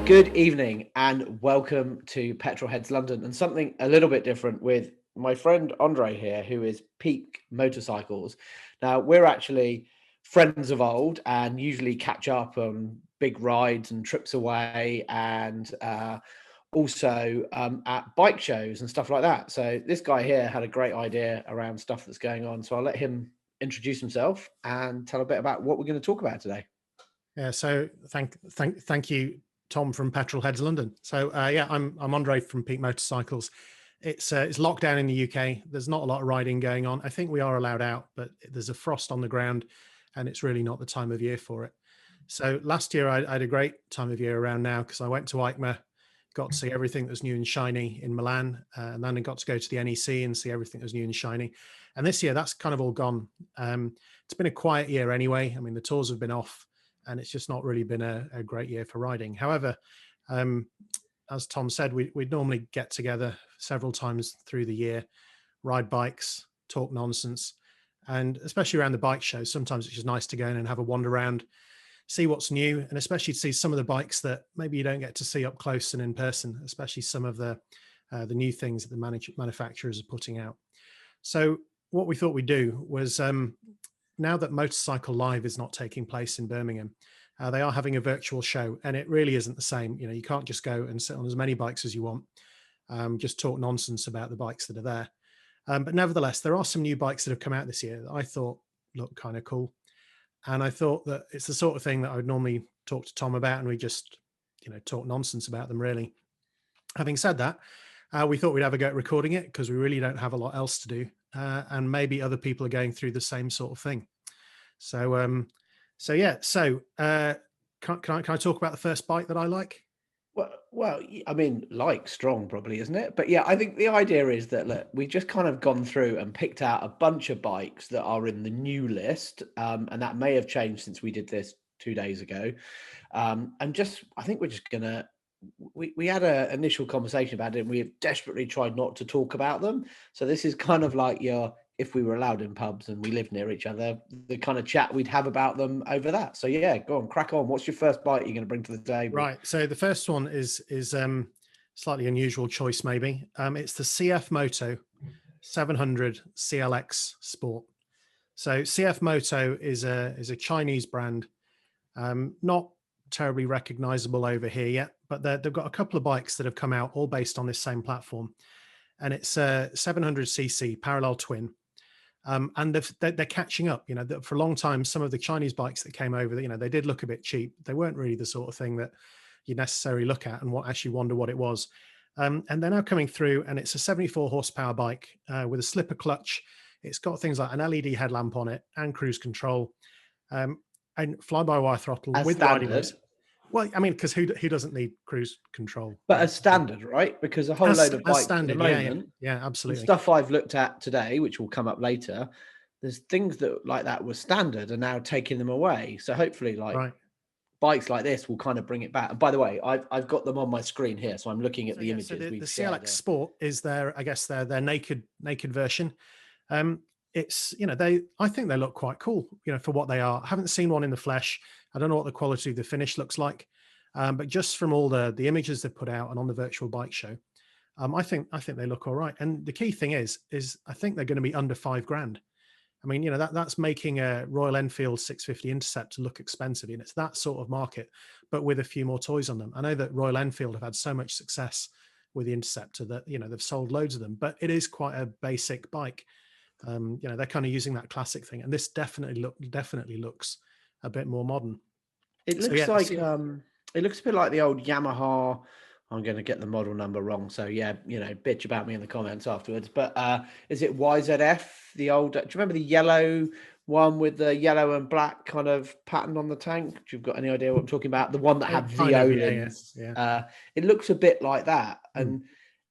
Good evening and welcome to Petrolheads London, and something a little bit different with my friend Andre here, who is Peak Motorcycles. Now, we're actually friends of old and usually catch up on big rides and trips away and also at bike shows and stuff like that. So this guy here had a great idea around stuff that's going on. So I'll let him introduce himself and tell a bit about what we're going to talk about today. Yeah, so thank you, Tom from Petrolheads London. So yeah, I'm Andre from Peak Motorcycles. It's lockdown in the UK. There's not a lot of riding going on. I think we are allowed out, but there's a frost on the ground, and it's really not the time of year for it. So last year I had a great time of year around now because I went to EICMA, got to see everything that's new and shiny in Milan, and then I got to go to the NEC and see everything that's new and shiny. And this year that's kind of all gone. It's been a quiet year anyway. I mean, the tours have been off, and it's just not really been a great year for riding. However, as Tom said, we'd normally get together several times through the year, ride bikes, talk nonsense, and especially around the bike shows, sometimes it's just nice to go in and have a wander around, see what's new, and especially to see some of the bikes that maybe you don't get to see up close and in person, especially some of the new things that the manufacturers are putting out. So what we thought we'd do was, now that Motorcycle Live is not taking place in Birmingham, they are having a virtual show, and it really isn't the same. You know, you can't just go and sit on as many bikes as you want, just talk nonsense about the bikes that are there. But nevertheless, there are some new bikes that have come out this year that I thought looked kind of cool. And I thought that it's the sort of thing that I would normally talk to Tom about, and we just, talk nonsense about them, really. Having said that, we thought we'd have a go at recording it because we really don't have a lot else to do. And maybe other people are going through the same sort of thing. So, yeah. So, can I talk about the first bike that I like? Well, I mean, like strong probably, isn't it? But yeah, I think the idea is that, look, we've just kind of gone through and picked out a bunch of bikes that are in the new list, and that may have changed since we did this 2 days ago. And just, I think we're just gonna. We had an initial conversation about it, and we have desperately tried not to talk about them. So this is kind of like if we were allowed in pubs and we lived near each other, the kind of chat we'd have about them over that. So yeah, go on, crack on. What's your first bike you're going to bring to the table? Right. So the first one is slightly unusual choice, maybe. It's the CF Moto 700 CLX Sport. So CF Moto is a Chinese brand, not terribly recognizable over here yet, but they've got a couple of bikes that have come out all based on this same platform, and it's a 700cc parallel twin. And they're catching up. For a long time, some of the Chinese bikes that came over, they did look a bit cheap. They weren't really the sort of thing that you necessarily look at and actually wonder what it was. And they're now coming through, and it's a 74 horsepower bike with a slipper clutch. It's got things like an LED headlamp on it and cruise control, and fly-by-wire throttle As with standard. riding modes. Well, I mean, because who doesn't need cruise control? But as standard, right? Because a whole load of bikes at the moment, yeah, absolutely. Stuff I've looked at today, which will come up later, there's things that like that were standard and now taking them away. So hopefully, bikes like this will kind of bring it back. And by the way, I've got them on my screen here, so I'm looking at the images. So the CLX Sport is their naked version. It's I think they look quite cool, for what they are. I haven't seen one in the flesh. I don't know what the quality of the finish looks like, but just from all the images they've put out and on the virtual bike show, I think they look all right. And the key thing is I think they're going to be under $5,000. I mean, that's making a Royal Enfield 650 Interceptor look expensive, and it's that sort of market, but with a few more toys on them. I know that Royal Enfield have had so much success with the Interceptor that they've sold loads of them, but it is quite a basic bike. They're kind of using that classic thing, and this definitely looks a bit more modern. It looks it looks a bit like the old Yamaha. I'm going to get the model number wrong, so yeah, bitch about me in the comments afterwards. But is it YZF? The old? Do you remember the yellow one with the yellow and black kind of pattern on the tank? Do you've got any idea what I'm talking about? The one that had violins. Yeah. It looks a bit like that, and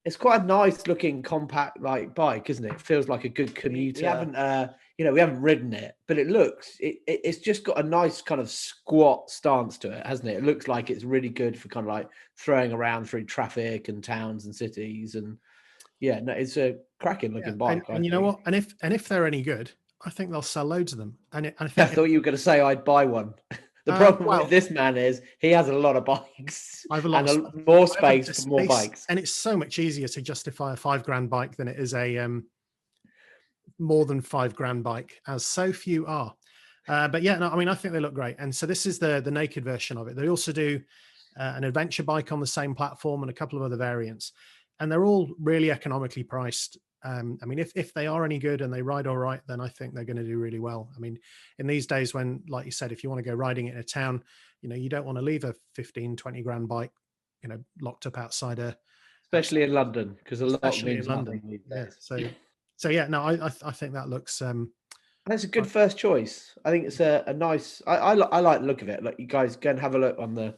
it's quite a nice looking compact bike, isn't it? It feels like a good commuter. We haven't ridden it, but it's just got a nice kind of squat stance to it, hasn't it? It looks like it's really good for kind of like throwing around through traffic and towns and cities. And yeah, no, it's a cracking looking bike. And you know what? And if they're any good, I think they'll sell loads of them. And I thought you were going to say I'd buy one. The problem Well, with this man is he has a lot of bikes I have a lot and of more I have space for more bikes. and it's so much easier to justify a £5,000 bike than it is a more than £5,000 bike, as so few are. But yeah, no, I mean, I think they look great. And so this is the naked version of it. They also do an adventure bike on the same platform and a couple of other variants, and they're all really economically priced. I mean, if they are any good and they ride all right, then I think they're going to do really well. I mean, in these days when, like you said, if you want to go riding it in a town, you don't want to leave a 15-20 grand bike, locked up outside Especially in London, because a lot especially means in London. nothing these Yeah. days. So yeah, no, I think that looks. That's a good first choice. I think it's a nice. I like the look of it. Like, you guys go and have a look on the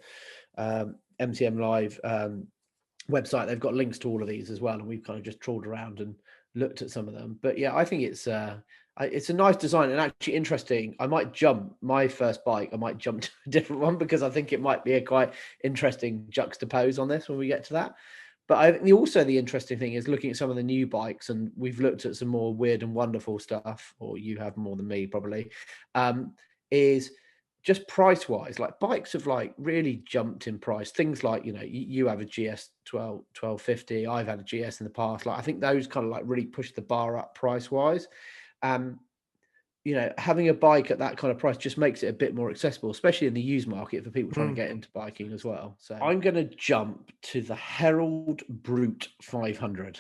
MTM Live website. They've got links to all of these as well, and we've kind of just trawled around and looked at some of them. But yeah, I think it's a nice design and actually interesting. I might jump my first bike. I might jump to a different one because I think it might be a quite interesting juxtapose on this when we get to that. But I think also the interesting thing is looking at some of the new bikes, and we've looked at some more weird and wonderful stuff, or you have more than me probably, is just price wise, like bikes have like really jumped in price. Things like, you have a GS 1250, I've had a GS in the past. Like, I think those kind of like really push the bar up price wise. Having a bike at that kind of price just makes it a bit more accessible, especially in the used market for people trying to get into biking as well. So I'm going to jump to the Herald Brute 500.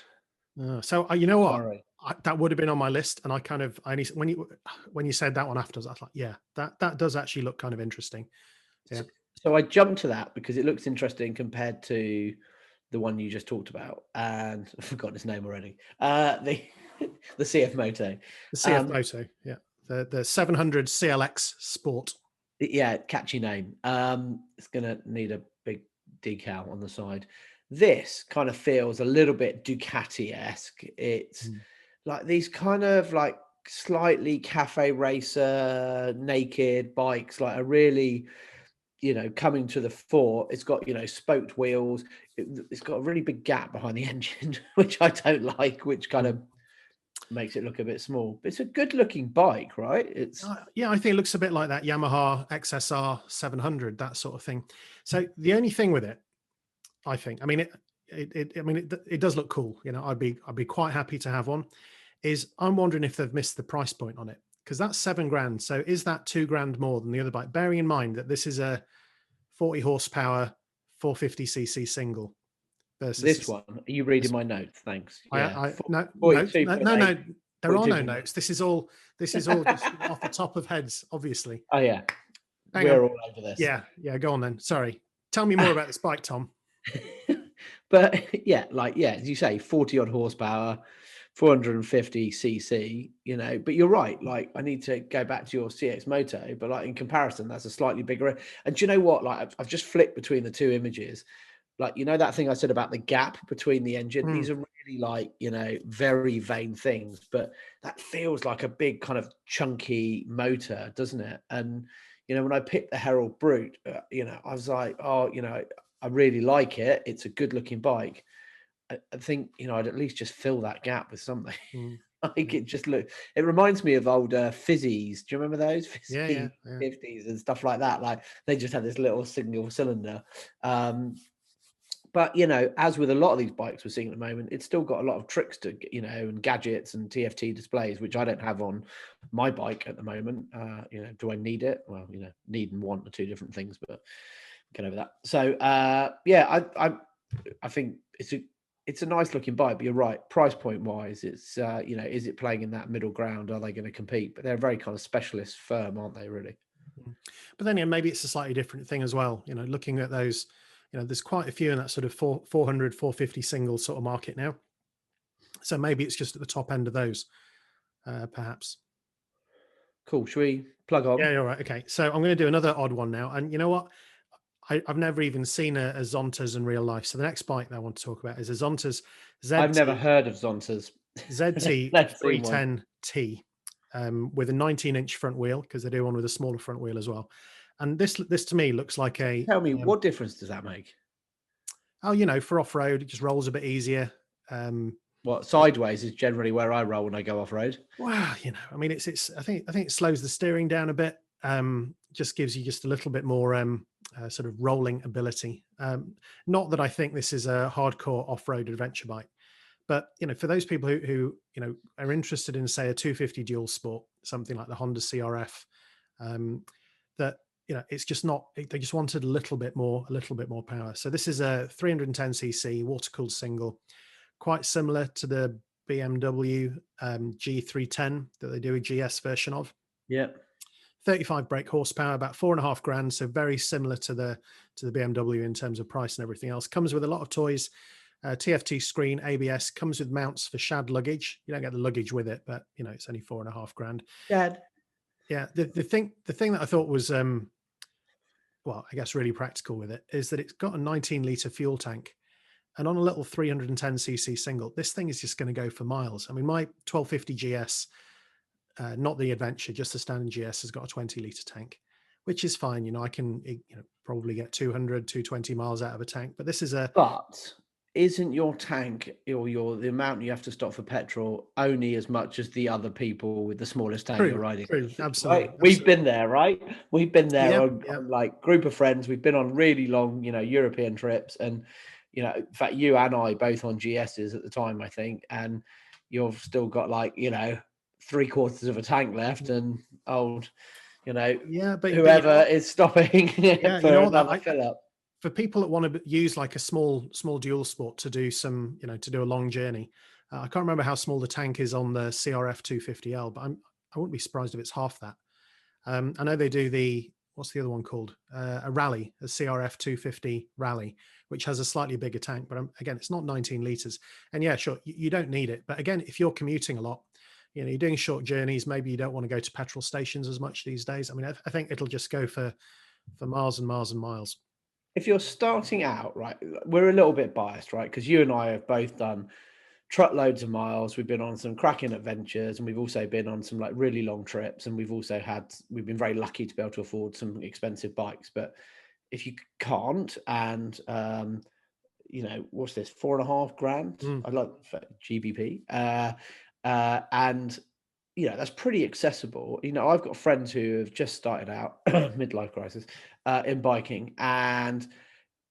So you know what? Sorry. That would have been on my list, and when you said that one afterwards, I was like, yeah, that does actually look kind of interesting. Yeah. So I jumped to that because it looks interesting compared to the one you just talked about, and I've forgotten his name already. The CF Moto. The CF Moto, yeah. The 700 CLX Sport. Yeah, catchy name. It's gonna need a big decal on the side. This kind of feels a little bit Ducati-esque. It's like these kind of like slightly cafe racer naked bikes, like a really, coming to the fore. It's got, spoked wheels. It's got a really big gap behind the engine, which I don't like, which kind of makes it look a bit small. But it's a good looking bike, right? Yeah, I think it looks a bit like that Yamaha XSR 700, that sort of thing. So the only thing with it, I think, I mean, it does look cool. I'd be quite happy to have one. I'm wondering if they've missed the price point on it, because that's £7,000. So is that £2,000 more than the other bike? Bearing in mind that this is a 40 horsepower 450cc single versus this one. Are you reading my notes? Thanks. Yeah. No, there are no notes. This is all just off the top of heads, obviously. Oh yeah, we're all over this. Yeah. Go on then. Sorry. Tell me more about this bike, Tom. But as you say, 40 odd horsepower, 450cc, but you're right. Like, I need to go back to your CX Moto, but like in comparison, that's a slightly bigger. And do you know what? Like, I've just flipped between the two images. Like, that thing I said about the gap between the engine, these are really like, very vain things, but that feels like a big kind of chunky motor, doesn't it? And, when I picked the Herald Brute, I was like, I really like it. It's a good looking bike. I think, I'd at least just fill that gap with something. Like, it reminds me of old Fizzies. Do you remember those? Yeah. 50s and stuff like that. Like, they just had this little single cylinder. But, as with a lot of these bikes we're seeing at the moment, it's still got a lot of tricks to, and gadgets and TFT displays, which I don't have on my bike at the moment. Do I need it? Well, need and want are two different things, but get over that. So, I think it's a nice looking bike, but you're right. Price point wise, it's, is it playing in that middle ground? Are they going to compete? But they're a very kind of specialist firm, aren't they, really? But then maybe it's a slightly different thing as well. Looking at those, there's quite a few in that sort of 400, 450 single sort of market now. So maybe it's just at the top end of those, perhaps. Cool. Should we plug on? Yeah, you're right. Okay. So I'm going to do another odd one now. And you know what? I've never even seen a Zontes in real life. So the next bike that I want to talk about is a Zontes ZT. I've never heard of Zontes. ZT310-T with a 19-inch front wheel, because they do one with a smaller front wheel as well. And this to me looks like a... Tell me, what difference does that make? Oh, for off-road, it just rolls a bit easier. What, sideways is generally where I roll when I go off-road? Well, I mean, it's I think it slows the steering down a bit. just gives you just a little bit more sort of rolling ability. Not that I think this is a hardcore off-road adventure bike, but for those people who are interested in, say, a 250 dual sport, something like the Honda CRF, that it's just not. They just wanted a little bit more power. So this is a 310cc water-cooled single, quite similar to the BMW G310 that they do a GS version of. Yeah. 35 brake horsepower, about $4,500. So very similar to the BMW in terms of price and everything else. Comes with a lot of toys, TFT screen, ABS. Comes with mounts for shad luggage. You don't get the luggage with it, but it's only $4,500. Dad. Yeah. The thing that I thought was well, I guess really practical with it is that it's got a 19-litre fuel tank. And on a little 310cc single, this thing is just going to go for miles. I mean, my 1250 GS, not the Adventure, just the standard GS, has got a 20-litre tank, which is fine. I can probably get 200, 220 miles out of a tank. But this is a... But isn't your tank or the amount you have to stop for petrol only as much as the other people with the smallest tank you're riding? True, absolutely. Right? We've been there, right? We've been there on like group of friends. We've been on really long, European trips, and in fact, you and I both on GSs at the time, I think, and you've still got like 3/4 of a tank left, and old, but whoever is stopping for another fill up. For people that want to use like a small dual sport to do some, to do a long journey, I can't remember how small the tank is on the CRF 250L, but I wouldn't be surprised if it's half that. I know they do what's the other one called? A Rally, a CRF 250 Rally, which has a slightly bigger tank, but again, it's not 19 litres. And yeah, sure, you don't need it. But again, if you're commuting a lot, you're doing short journeys, maybe you don't want to go to petrol stations as much these days. I mean, I think it'll just go for miles and miles and miles. If you're starting out, right, we're a little bit biased, right? Because you and I have both done truckloads of miles. We've been on some cracking adventures, and we've also been on some like really long trips, and we've been very lucky to be able to afford some expensive bikes. But if you can't, and what's this, $4,500? I like GBP, and that's pretty accessible. I've got friends who have just started out midlife crisis in biking, and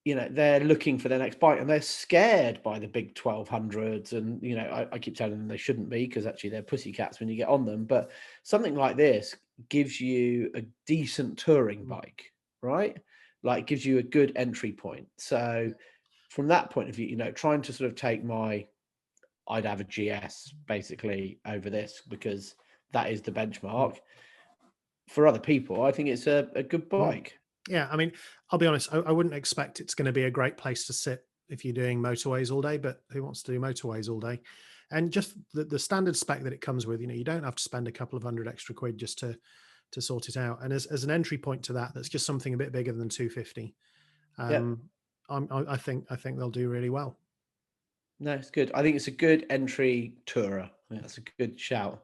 they're looking for their next bike, and they're scared by the big 1200s. And I keep telling them they shouldn't be, because actually they're pussycats when you get on them. But something like this gives you a decent touring bike, right? Like, gives you a good entry point. So from that point of view, trying to sort of take I'd have a GS basically over this, because that is the benchmark. For other people, I think it's a good bike. Yeah, I mean, I'll be honest, I wouldn't expect it's going to be a great place to sit if you're doing motorways all day, but who wants to do motorways all day? And just the standard spec that it comes with, you don't have to spend a couple of hundred extra quid just to sort it out. And as an entry point to that's just something a bit bigger than 250. I think they'll do really well. No, it's good. I think it's a good entry tourer. I think that's a good shout.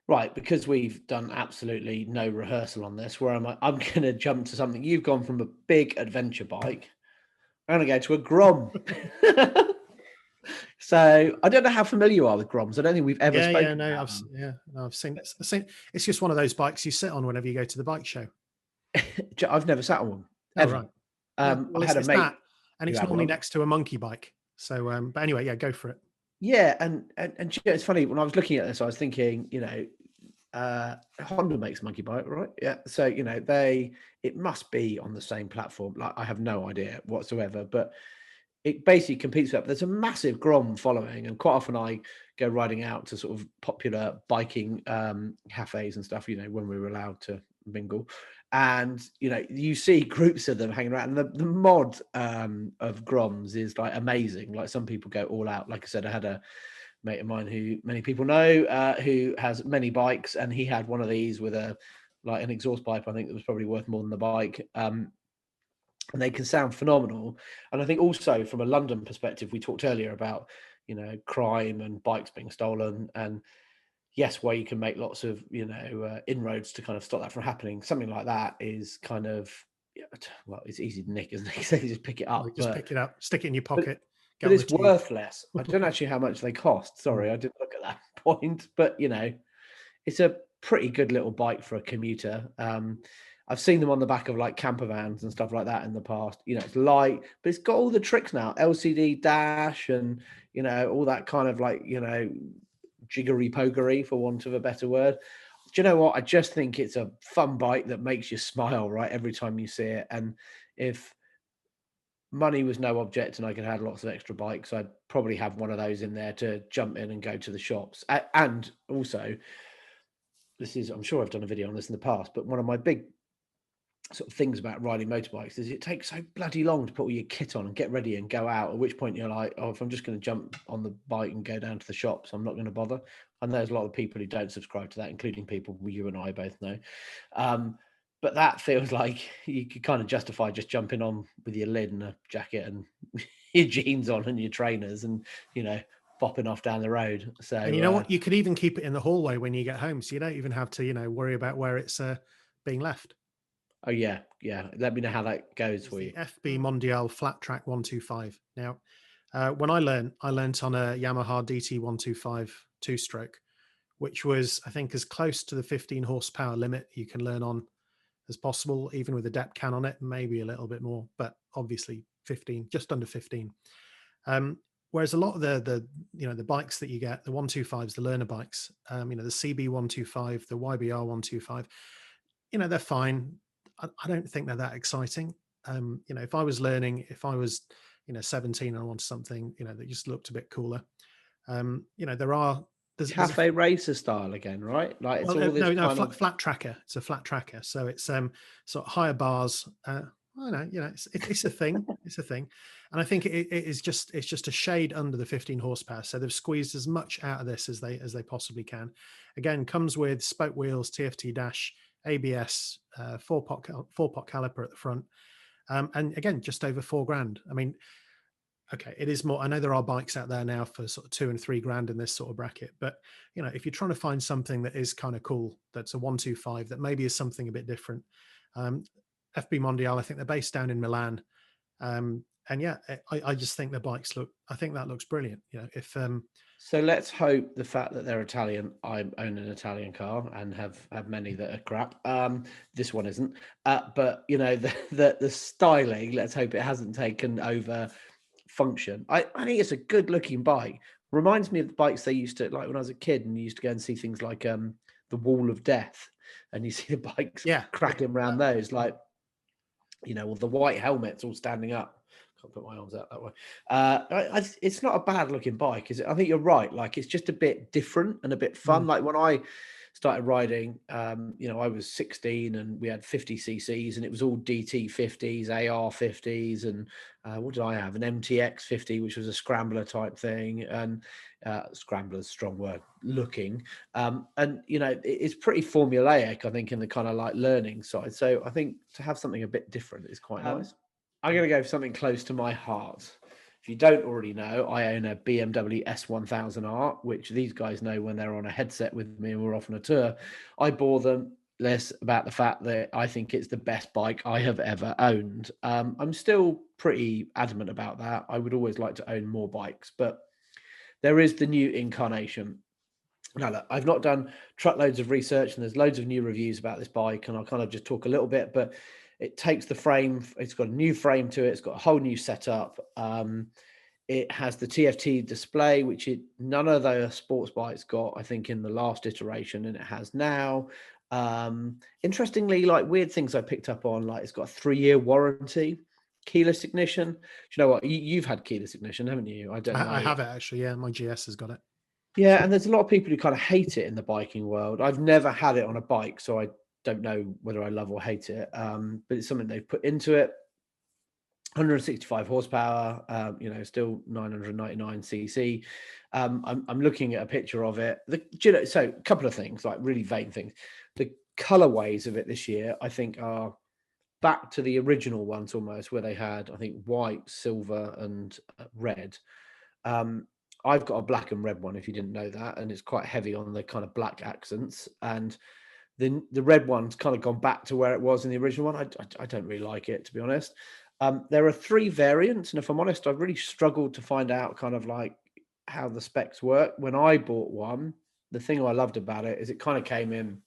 Right, because we've done absolutely no rehearsal on this, where I'm going to jump to something. You've gone from a big adventure bike. I'm going to go to a Grom. So I don't know how familiar you are with Groms. I don't think we've ever spoken. I've seen it. It's just one of those bikes you sit on whenever you go to the bike show. I've never sat on one. Ever. Right. I had a mate, that, and it's normally next to a monkey bike. So, but anyway, go for it. Yeah, and it's funny, when I was looking at this, I was thinking, Honda makes monkey bike, right? Yeah, so it must be on the same platform. Like, I have no idea whatsoever, but it basically competes with. There's a massive Grom following, and quite often I go riding out to sort of popular biking cafes and stuff. When we were allowed to mingle, and you see groups of them hanging around. And the mod of Groms is like amazing. Like, some people go all out. Like I said, I had a mate of mine who many people know who has many bikes, and he had one of these with an exhaust pipe, I think, that was probably worth more than the bike. And they can sound phenomenal. And I think also from a London perspective, we talked earlier about crime and bikes being stolen, and yes, where you can make lots of inroads to kind of stop that from happening. Something like that is kind of, well, it's easy to nick, isn't it? So you just pick it up. Pick it up, stick it in your pocket. But it's worthless. I don't actually know how much they cost. Sorry, I didn't look at that point. But it's a pretty good little bike for a commuter. I've seen them on the back of like camper vans and stuff like that in the past. You know, it's light, but it's got all the tricks now, LCD dash and, you know, all that kind of like, you know, jiggery pokery, for want of a better word. Do you know what? I just think it's a fun bike that makes you smile, right, every time you see it. And if money was no object and I could have lots of extra bikes, I'd probably have one of those in there to jump in and go to the shops. And also, I'm sure I've done a video on this in the past, but one of my big sort of things about riding motorbikes is it takes so bloody long to put all your kit on and get ready and go out, at which point you're like, oh, if I'm just going to jump on the bike and go down to the shops, I'm not going to bother. And there's a lot of people who don't subscribe to that, including people you and I both know. But that feels like you could kind of justify just jumping on with your lid and a jacket and your jeans on and your trainers and, you know, bopping off down the road. So, and you know what, you could even keep it in the hallway when you get home, so you don't even have to, you know, worry about where it's being left. Oh yeah, yeah. Let me know how that goes for you. FB Mondial Flat Track 125. Now, when I learned on a Yamaha DT 125 two-stroke, which was, I think, as close to the 15 horsepower limit you can learn on as possible, even with a depth can on it, maybe a little bit more, but obviously 15, just under 15. Whereas a lot of the you know, the bikes that you get, the 125s, the learner bikes, you know, the CB 125, the YBR 125, you know, they're fine. I don't think they're that exciting. You know, if I was, you know, 17 and I wanted something, you know, that just looked a bit cooler, you know, there's Cafe racer style again, right? Like it's all this flat tracker. It's a flat tracker, so it's sort of higher bars. I know, you know, it's a thing. It's a thing, and I think it's just a shade under the 15 horsepower. So they've squeezed as much out of this as they possibly can. Again, comes with spoke wheels, TFT dash, ABS, four-pot caliper at the front, and again, just over $4,000. I mean, okay, it is more. I know there are bikes out there now for sort of $2,000 and $3,000 in this sort of bracket, but you know, if you're trying to find something that is kind of cool, that's a 125, that maybe is something a bit different. FB Mondial, I think they're based down in Milan, and yeah, I just think the bikes I think that looks brilliant. You know, if so let's hope the fact that they're Italian. I own an Italian car and have many that are crap. This one isn't, but you know, the styling. Let's hope it hasn't taken over function. I think it's a good looking bike. Reminds me of the bikes they used to like when I was a kid, and you used to go and see things like the Wall of Death, and you see the bikes cracking around those, like, you know, with the white helmets all standing up. Can't put my arms out that way. It's not a bad looking bike, is it? I think you're right. Like, it's just a bit different and a bit fun. Like when I started riding, you know, I was 16 and we had 50 cc's and it was all DT 50s, AR 50s, and what did I have? An MTX 50, which was a scrambler type thing, and scrambler's a strong word, looking. And you know, it's pretty formulaic, I think, in the kind of like learning side. So I think to have something a bit different is quite nice. I'm going to go for something close to my heart. If you don't already know, I own a BMW S1000R, which these guys know when they're on a headset with me and we're off on a tour. I bore them less about the fact that I think it's the best bike I have ever owned. I'm still pretty adamant about that. I would always like to own more bikes, but there is the new incarnation. Now, look, I've not done truckloads of research and there's loads of new reviews about this bike, and I'll kind of just talk a little bit, but it takes the frame. It's got a new frame to it. It's got a whole new setup. It has the TFT display, which none of the sports bikes got, I think, in the last iteration, and it has now. Interestingly, like weird things I picked up on, like it's got a 3-year warranty, keyless ignition. Do you know what? You've had keyless ignition, haven't you? I don't know. I have it actually. Yeah, my GS has got it. Yeah, and there's a lot of people who kind of hate it in the biking world. I've never had it on a bike, so I don't know whether I love or hate it, but it's something they've put into it. 165 horsepower, you know, still 999 cc. I'm looking at a picture of it. So a couple of things, like really vague things. The colorways of it this year, I think, are back to the original ones almost, where they had, I think, white, silver, and red. I've got a black and red one, if you didn't know that, and it's quite heavy on the kind of black accents. And the red one's kind of gone back to where it was in the original one. I don't really like it, to be honest. There are 3 variants, and if I'm honest, I've really struggled to find out kind of like how the specs work. When I bought one, the thing I loved about it is it kind of came in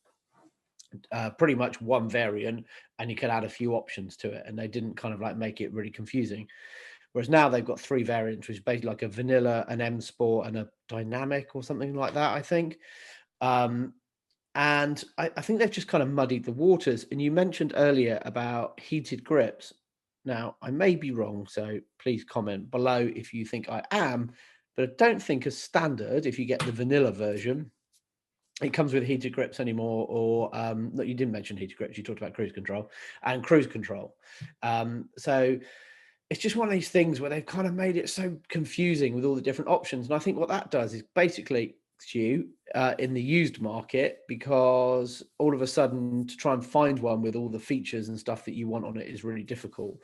pretty much one variant, and you could add a few options to it, and they didn't kind of like make it really confusing. Whereas now they've got 3 variants, which is basically like a vanilla, an M Sport, and a dynamic or something like that, I think. Um, and I think they've just kind of muddied the waters. And you mentioned earlier about heated grips. Now, I may be wrong, so please comment below if you think I am, but I don't think as standard, if you get the vanilla version, it comes with heated grips anymore, or no, you didn't mention heated grips, you talked about cruise control and cruise control. So it's just one of these things where they've kind of made it so confusing with all the different options. And I think what that does is basically you in the used market, because all of a sudden to try and find one with all the features and stuff that you want on it is really difficult.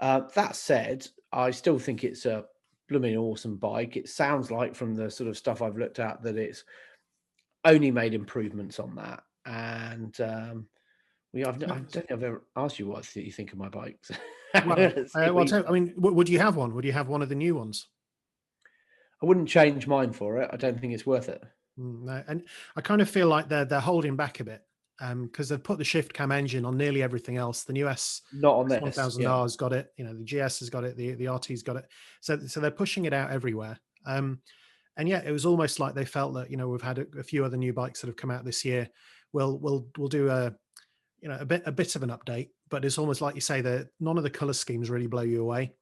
That said, I still think it's a blooming awesome bike. It sounds like from the sort of stuff I've looked at that it's only made improvements on that. And I don't think I've ever asked you what you think of my bikes. I mean, would you have one? Would you have one of the new ones? I wouldn't change mine for it. I don't think it's worth it. No, and I kind of feel like they're holding back a bit because they've put the shift cam engine on nearly everything else. The new not on this S1000R has got it. You know, the GS has got it. The RT's got it. So they're pushing it out everywhere. And yeah, it was almost like they felt that, you know, we've had a few other new bikes that have come out this year. We'll do a bit of an update, but it's almost like you say that none of the color schemes really blow you away.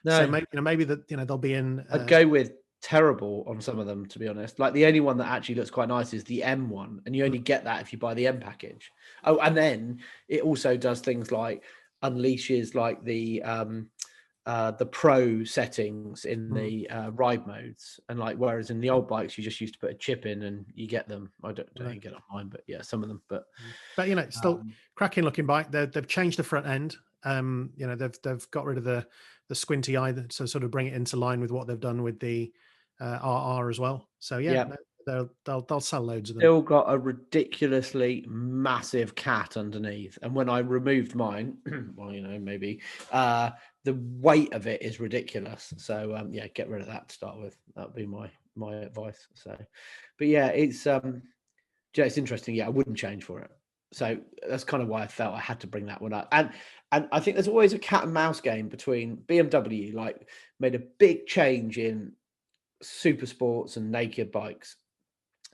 No. So maybe that, you know, they'll be in. I'd go with terrible on some of them, to be honest. Like the only one that actually looks quite nice is the M one, and you only get that if you buy the M package. Oh, and then it also does things like unleashes like the pro settings in the ride modes, and like whereas in the old bikes you just used to put a chip in and you get them. I don't get on mine, but yeah, some of them. But you know, still cracking looking bike. They've changed the front end. You know, they've got rid of the squinty eye, so sort of bring it into line with what they've done with the RR as well. So yeah. They'll sell loads of them. Still got a ridiculously massive cat underneath, and when I removed mine, well, you know, maybe the weight of it is ridiculous. So yeah, get rid of that to start with. That'd be my advice. So, but yeah, it's interesting. Yeah, I wouldn't change for it. So that's kind of why I felt I had to bring that one up. And I think there's always a cat and mouse game between BMW, like made a big change in super sports and naked bikes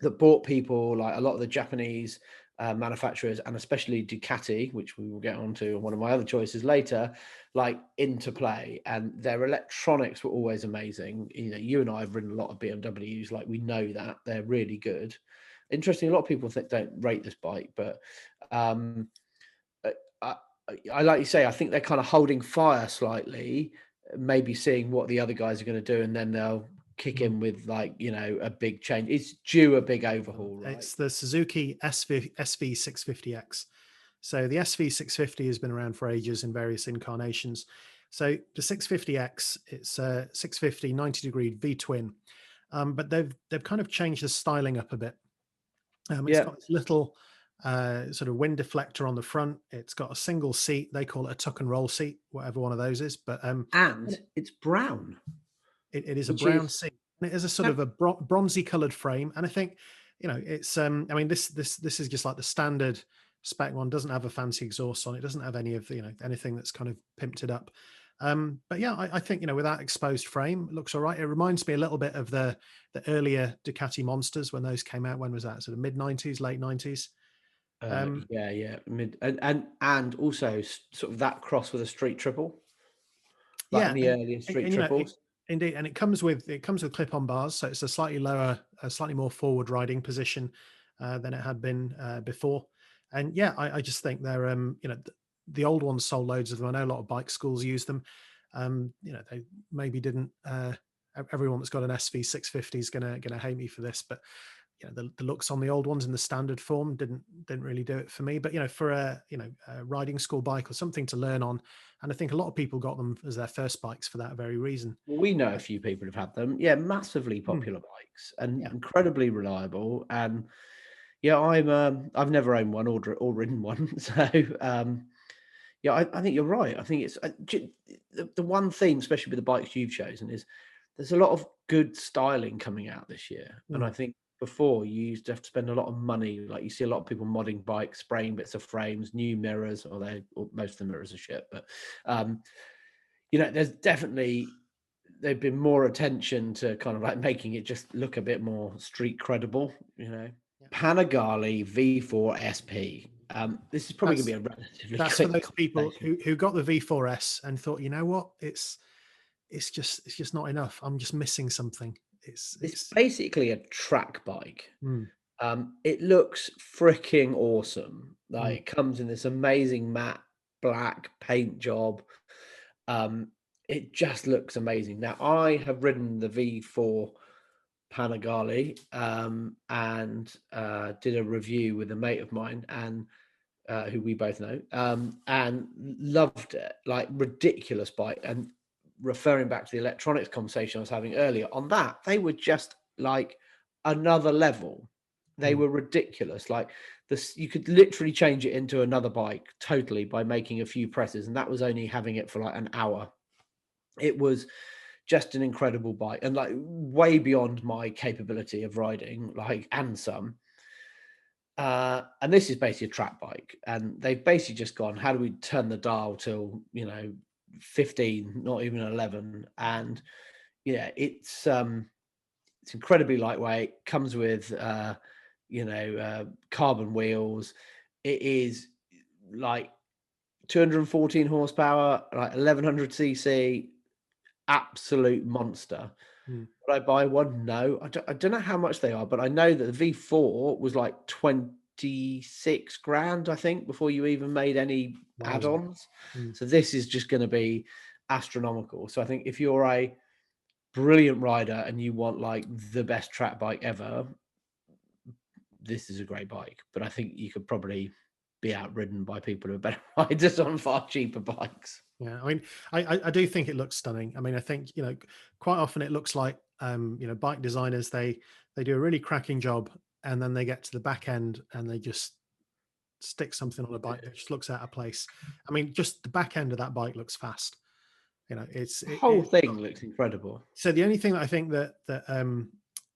that brought people, like a lot of the Japanese manufacturers, and especially Ducati, which we will get onto one of my other choices later, like into play. And their electronics were always amazing. You know, you and I have ridden a lot of BMWs, like we know that they're really good. Interesting, a lot of people don't rate this bike, but I like you say, I think they're kind of holding fire slightly, maybe seeing what the other guys are going to do, and then they'll kick in with, like, you know, a big change. It's due a big overhaul, right? It's the Suzuki SV650X. So the SV650 has been around for ages in various incarnations. So the 650X, it's a 650 90-degree V-twin, but they've kind of changed the styling up a bit. It's got this little sort of wind deflector on the front. It's got a single seat. They call it a tuck and roll seat, whatever one of those is. But and it's brown. It is a brown seat, and it is a sort of a bronzy coloured frame. And I think, you know, it's I mean, this is just like the standard spec one. Doesn't have a fancy exhaust on it. Doesn't have any of, you know, anything that's kind of pimped it up. But yeah, I think, you know, with that exposed frame, it looks all right. It reminds me a little bit of the earlier Ducati Monsters when those came out. When was that? Sort of mid 90s, late 90s. Mid and also sort of that cross with a street triple. Like in the earlier street triples. Indeed, and it comes with clip-on bars, so it's a slightly lower, a slightly more forward riding position than it had been before. And yeah, I just think they're you know, the old ones sold loads of them. I know a lot of bike schools use them. You know, they maybe didn't. Everyone that's got an SV650 is gonna hate me for this, but you know, the looks on the old ones in the standard form didn't really do it for me. But you know, for a riding school bike or something to learn on, and I think a lot of people got them as their first bikes for that very reason. Well, we know a few people have had them. Yeah, massively popular bikes and incredibly reliable. And yeah, I've never owned one or ridden one, so yeah, I think you're right. I think it's the one theme, especially with the bikes you've chosen, is there's a lot of good styling coming out this year, and I think before, you used to have to spend a lot of money. Like you see a lot of people modding bikes, spraying bits of frames, new mirrors, or most of the mirrors are shit. But you know, there's definitely there've been more attention to kind of like making it just look a bit more street credible. You know, Panigale V4 SP. This is probably going to be a relatively that's quick for those people conversation. who got the V4S and thought, you know what, it's just not enough. I'm just missing something. It's basically a track bike. Mm, It looks freaking awesome. Like mm, it comes in this amazing matte black paint job. It just looks amazing. Now I have ridden the V4 Panigale and did a review with a mate of mine and who we both know and loved it. Like ridiculous bike. And referring back to the electronics conversation I was having earlier, on that they were just like another level. They mm. were ridiculous. Like this, you could literally change it into another bike totally by making a few presses, and that was only having it for like an hour. It was just an incredible bike, and like way beyond my capability of riding, like and some. And this is basically a track bike, and they've basically just gone, how do we turn the dial till 15, not even 11? And yeah, it's incredibly lightweight, comes with carbon wheels. It is like 214 horsepower, like 1100 cc, absolute monster. Mm. Would I buy one? No, I don't know how much they are, but I know that the V4 was like 26 grand, I think, before you even made any add-ons. Mm. So this is just going to be astronomical. So I think if you're a brilliant rider and you want like the best track bike ever, this is a great bike. But I think you could probably be outridden by people who are better riders on far cheaper bikes. Yeah, I mean, I do think it looks stunning. I mean, I think quite often it looks like bike designers, they do a really cracking job, and then they get to the back end and they just stick something on a bike that just looks out of place. I mean, just the back end of that bike looks fast. The whole thing looks incredible. So the only thing that I think that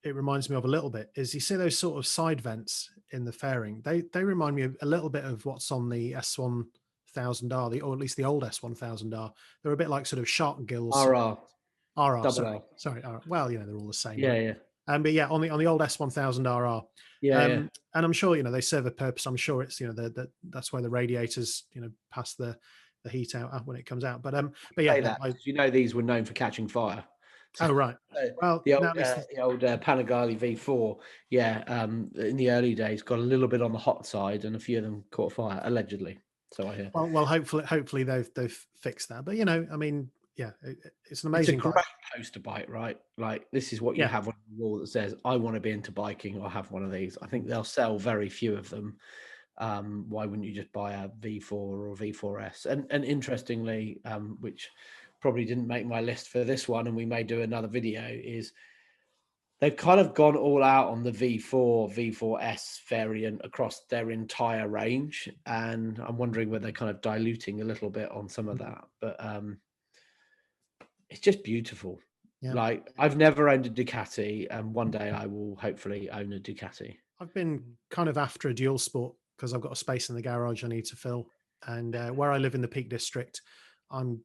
it reminds me of a little bit is, you see those sort of side vents in the fairing. They remind me a little bit of what's on the S1000R, or at least the old S1000R. They're a bit like sort of shark gills. RR. RR, Double sorry. RR. Well, they're all the same. Yeah, right? yeah. But yeah, on the old S1000RR. Yeah, and I'm sure they serve a purpose. I'm sure it's that's where the radiators pass the heat out when it comes out. But yeah, these were known for catching fire. Oh right. Well, the old Panigale V4, in the early days got a little bit on the hot side, and a few of them caught fire allegedly. So I hear. Well, hopefully they've fixed that. But I mean, yeah, it's an amazing. It's a great poster bike, right? Like this is what you have on the wall that says, "I want to be into biking. I'll have one of these." I think they'll sell very few of them. Why wouldn't you just buy a V4 or a V4S? And interestingly, which probably didn't make my list for this one, and we may do another video, is they've kind of gone all out on the V4, V4S variant across their entire range. And I'm wondering whether they're kind of diluting a little bit on some of that. But it's just beautiful. Yeah. Like I've never owned a Ducati, and one day I will hopefully own a Ducati. I've been kind of after a dual sport because I've got a space in the garage I need to fill. And where I live in the Peak District, I'm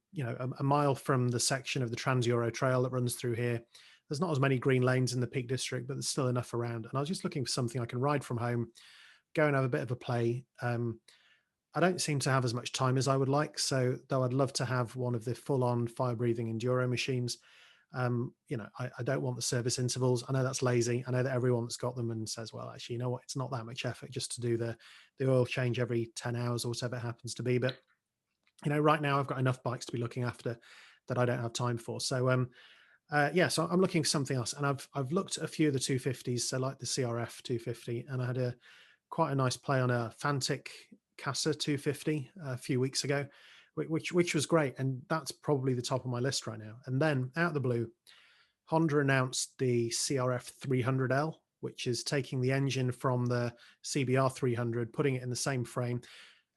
a mile from the section of the Trans-Euro Trail that runs through here. There's not as many green lanes in the Peak District, but there's still enough around. And I was just looking for something I can ride from home, go and have a bit of a play. I don't seem to have as much time as I would like. So though I'd love to have one of the full-on fire-breathing enduro machines, I don't want the service intervals. I know that's lazy. I know that everyone that's got them and says, well, actually, you know what? It's not that much effort just to do the oil change every 10 hours or whatever it happens to be. But, right now I've got enough bikes to be looking after that I don't have time for. So, so I'm looking for something else. And I've looked at a few of the 250s, so like the CRF 250, and I had quite a nice play on a Fantic Casa 250 a few weeks ago, which was great. And that's probably the top of my list right now. And then out of the blue, Honda announced the CRF 300L, which is taking the engine from the CBR 300, putting it in the same frame,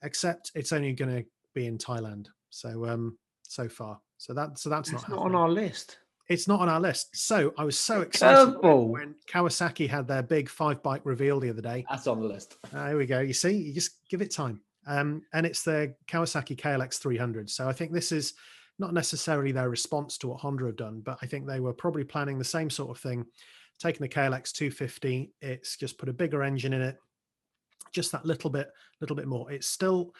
except it's only going to be in Thailand. So so far, so that's not on our list. It's not on our list. So I was so excited Curveball. when Kawasaki had their big 5-bike reveal the other day. That's on the list. There we go. You see, you just give it time. And it's the Kawasaki KLX300. So I think this is not necessarily their response to what Honda have done, but I think they were probably planning the same sort of thing, taking the KLX250. It's just put a bigger engine in it, just that little bit more. It's still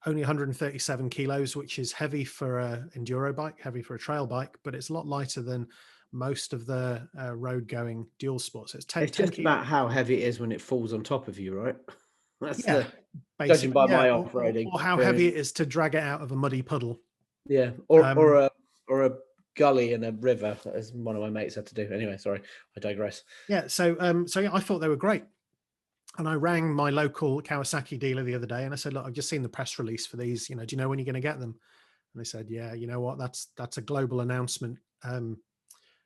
only 137 kilos, which is heavy for an enduro bike, heavy for a trail bike, but it's a lot lighter than most of the road going dual sports. It's 10, it's just about how heavy it is when it falls on top of you, right? That's judging by my off-roading, or how heavy it is to drag it out of a muddy puddle. Yeah, or a gully in a river, as one of my mates had to do. Anyway, sorry, I digress. Yeah, so yeah, I thought they were great. And I rang my local Kawasaki dealer the other day and I said, look, I've just seen the press release for these, do you know when you're going to get them? And they said, yeah, you know what, that's a global announcement.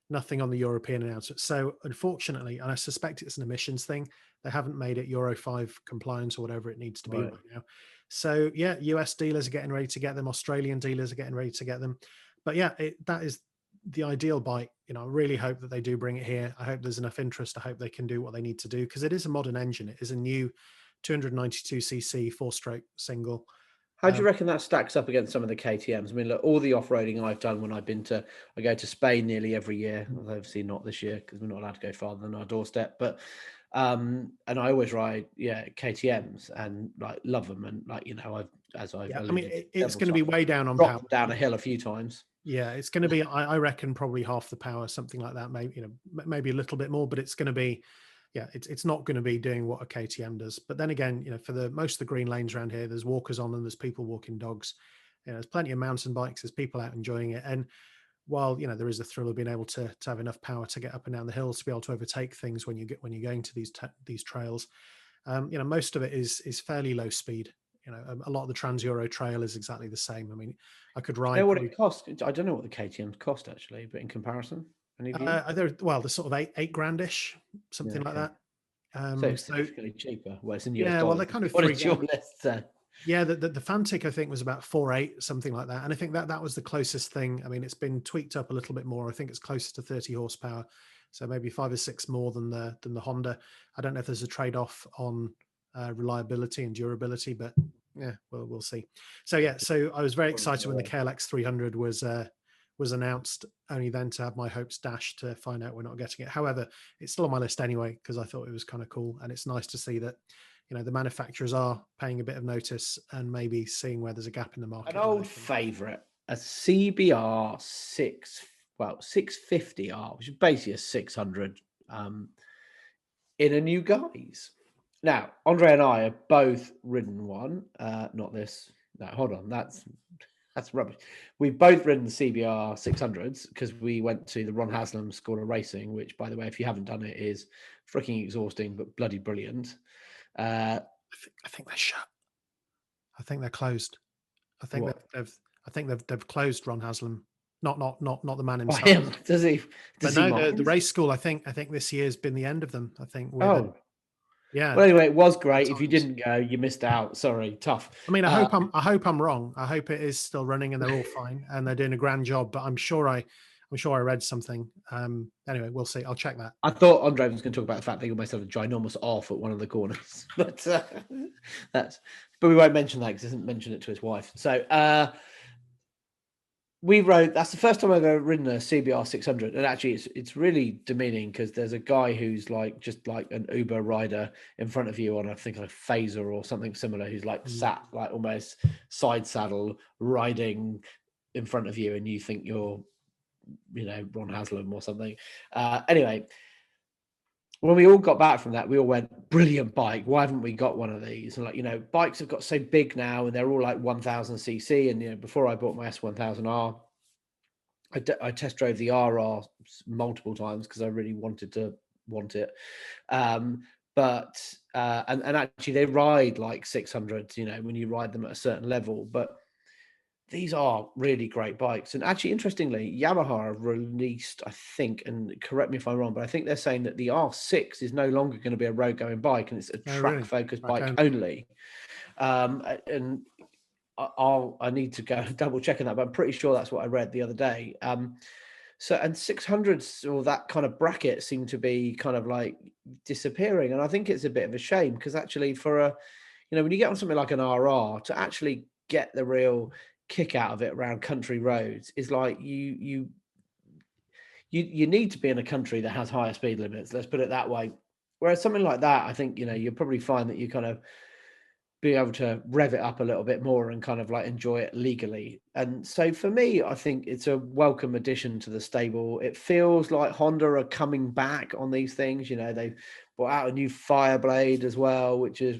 Nothing on the European announcement. So unfortunately, and I suspect it's an emissions thing, they haven't made it Euro 5 compliance or whatever it needs to be right now. So yeah, US dealers are getting ready to get them. Australian dealers are getting ready to get them. But yeah, that is the ideal bike. I really hope that they do bring it here. I hope there's enough interest. I hope they can do what they need to do, because it is a modern engine. It is a new 292cc 4-stroke single. How do you reckon that stacks up against some of the KTMs? I mean, look, all the off-roading I've done when I go to Spain nearly every year. Obviously not this year because we're not allowed to go farther than our doorstep. But and I always ride KTMs and love them, and it's going to be way down on power. Down a hill a few times. Yeah, it's going to be, I reckon, probably half the power, something like that. Maybe maybe a little bit more, but it's going to be, it's not going to be doing what a KTM does. But then again, for the most of the green lanes around here, there's walkers on them, there's people walking dogs. There's plenty of mountain bikes, there's people out enjoying it. And while there is a thrill of being able to have enough power to get up and down the hills, to be able to overtake things when you're going to these trails, most of it is fairly low speed. A lot of the Trans-Euro trail is exactly the same. I mean, I could ride. You know what it costs? I don't know what the KTMs cost actually, but in comparison, they're sort of eight grandish, something like that. So it's significantly cheaper. Well, it's in US dollars. Well, they're kind of. What is your list? Yeah, the Fantic I think was about 4.8, something like that, and I think that was the closest thing. I mean, it's been tweaked up a little bit more. I think it's closer to 30 horsepower, so maybe 5 or 6 more than the Honda. I don't know if there's a trade-off on reliability and durability, but yeah, we'll see. So yeah, so I was very excited when the KLX300 was announced, only then to have my hopes dashed to find out we're not getting it. However, it's still on my list anyway, because I thought it was kind of cool, and it's nice to see that the manufacturers are paying a bit of notice and maybe seeing where there's a gap in the market. An old favorite, a CBR 650R, which is basically a 600 in a new guise. Now, Andre and I have both ridden one. Not this. No, hold on. That's rubbish. We've both ridden the CBR 600s because we went to the Ron Haslam School of Racing, which, by the way, if you haven't done it, is freaking exhausting but bloody brilliant. I think they're shut. I think they're closed. I think they've closed Ron Haslam. Not the man himself. Him. Does he? The race school. I think this year's been the end of them. I think. Yeah. Well, anyway, it was great. If you didn't go, you missed out. Sorry, tough. I mean, I hope I'm wrong. I hope it is still running and they're all fine and they're doing a grand job. But I'm sure I read something. Anyway, we'll see. I'll check that. I thought Andre was going to talk about the fact that he almost had a ginormous off at one of the corners, but we won't mention that because he hasn't mentioned it to his wife. So that's the first time I've ever ridden a CBR 600, and actually it's really demeaning because there's a guy who's just like an Uber rider in front of you on I think a Phaser or something similar, who's sat almost side saddle riding in front of you, and you think you're Ron Haslam or something. Anyway, when we all got back from that, we all went, brilliant bike. Why haven't we got one of these? And bikes have got so big now and they're all 1000cc. And, before I bought my S1000R, I test drove the RR multiple times because I really want it. But actually they ride like 600s, when you ride them at a certain level, but these are really great bikes. And actually, interestingly, Yamaha have released, I think, and correct me if I'm wrong, but I think they're saying that the R6 is no longer going to be a road-going bike, and it's a track-focused bike only. And I need to go double-check on that, but I'm pretty sure that's what I read the other day. So, and 600s or that kind of bracket seem to be kind of like disappearing. And I think it's a bit of a shame because actually for a, when you get on something like an RR, to actually get the real kick out of it around country roads is like you need to be in a country that has higher speed limits. Let's put it that way. Whereas something like that, I think, you'll probably find that you kind of be able to rev it up a little bit more and kind of like enjoy it legally. And so for me, I think it's a welcome addition to the stable. It feels like Honda are coming back on these things. They've brought out a new Fireblade as well, which has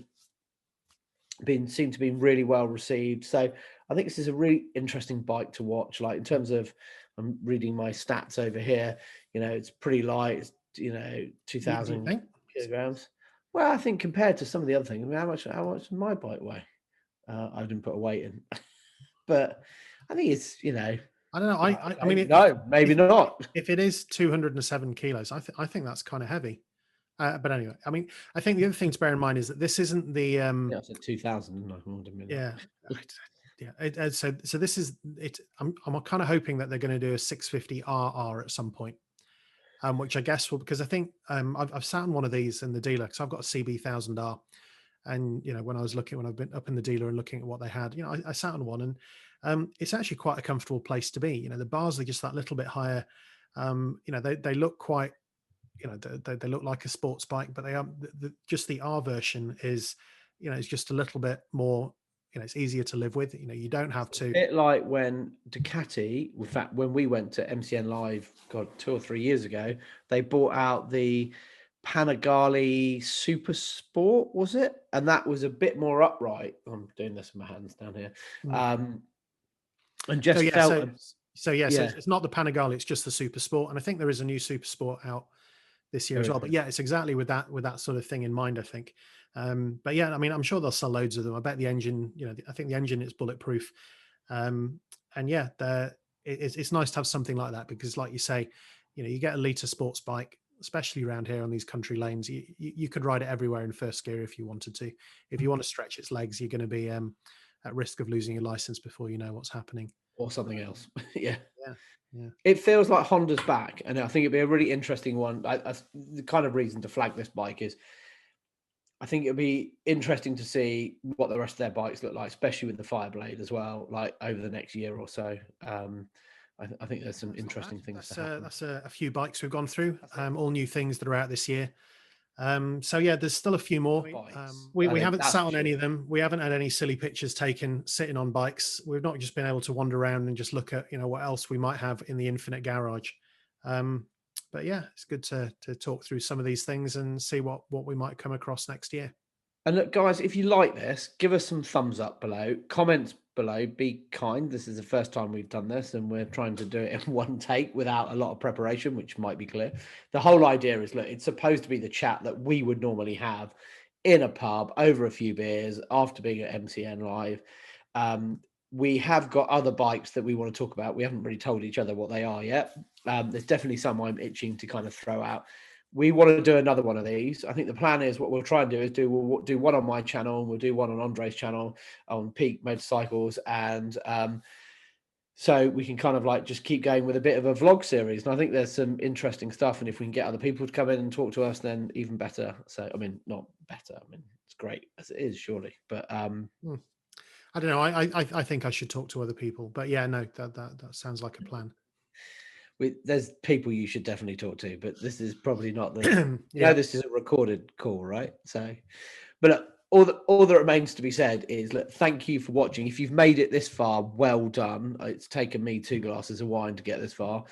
seemed to be really well received. So I think this is a really interesting bike to watch. Like in terms of, I'm reading my stats over here, it's pretty light, it's, 2,000 kilograms. Well, I think compared to some of the other things, I mean, how much does my bike weigh? I didn't put a weight in, but I think it's, I don't know. I mean, no, maybe not. If it is 207 kilos, I think that's kind of heavy. But anyway, I mean, I think the other thing to bear in mind is that this isn't the. Yeah, I said 2,000. Yeah. Yeah. So this is it. I'm kind of hoping that they're going to do a 650RR at some point. Which I guess will, because I think I've sat on one of these in the dealer because I've got a CB 1000R, and when I've been up in the dealer and looking at what they had, I sat on one, and it's actually quite a comfortable place to be. The bars are just that little bit higher. They look quite, they look like a sports bike, but they are just the R version is, it's just a little bit more. It's easier to live with. You don't have to. A bit like when Ducati, in fact, when we went to MCN Live, 2 or 3 years ago, they brought out the Panigale Super Sport, was it? And that was a bit more upright. I'm doing this with my hands down here. And just So it's not the Panigale, it's just the Super Sport. And I think there is a new Super Sport out this year as well. But yeah, it's exactly with that sort of thing in mind, I think. But yeah, I mean, I'm sure they'll sell loads of them. I bet the engine, I think the engine is bulletproof. And yeah, it's nice to have something like that because, like you say, you get a litre sports bike, especially around here on these country lanes. You could ride it everywhere in first gear if you wanted to. If you want to stretch its legs, you're going to be at risk of losing your license before you know what's happening. Or something else. Yeah. Yeah. It feels like Honda's back, and I think it'd be a really interesting one. The kind of reason to flag this bike is I think it'll be interesting to see what the rest of their bikes look like, especially with the Fireblade as well, like over the next year or so. I think there's some interesting things to happen. That's a few bikes we've gone through, all new things that are out this year. So yeah, there's still a few more. We haven't sat on any of them. We haven't had any silly pictures taken sitting on bikes. We've not just been able to wander around and just look at, what else we might have in the infinite garage. But yeah, it's good to talk through some of these things and see what we might come across next year. And look, guys, if you like this, give us some thumbs up below, comments below, be kind. This is the first time we've done this and we're trying to do it in one take without a lot of preparation, which might be clear. The whole idea is, look, it's supposed to be the chat that we would normally have in a pub over a few beers after being at MCN Live. We have got other bikes that we want to talk about. We haven't really told each other what they are yet. There's definitely some I'm itching to kind of throw out. We want to do another one of these. I think the plan is what we'll try and do is we'll do one on my channel, and we'll do one on Andre's channel on Peak Motorcycles. And so we can kind of like just keep going with a bit of a vlog series. And I think there's some interesting stuff. And if we can get other people to come in and talk to us, then even better. So, I mean, not better. I mean, it's great as it is, surely. But I don't know. I think I should talk to other people. But yeah, no, that sounds like a plan. There's people you should definitely talk to, but this is probably not the. This is a recorded call, right? So, but look, all that remains to be said is, look, thank you for watching. If you've made it this far, well done. It's taken me 2 glasses of wine to get this far.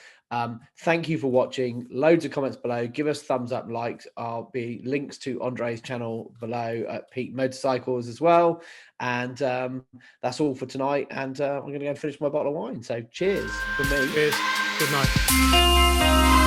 Thank you for watching. Loads of comments below. Give us thumbs up, likes. I'll be links to Andre's channel below at Peak Motorcycles as well. And that's all for tonight. And I'm going to go and finish my bottle of wine. So cheers from me. Cheers. Good night.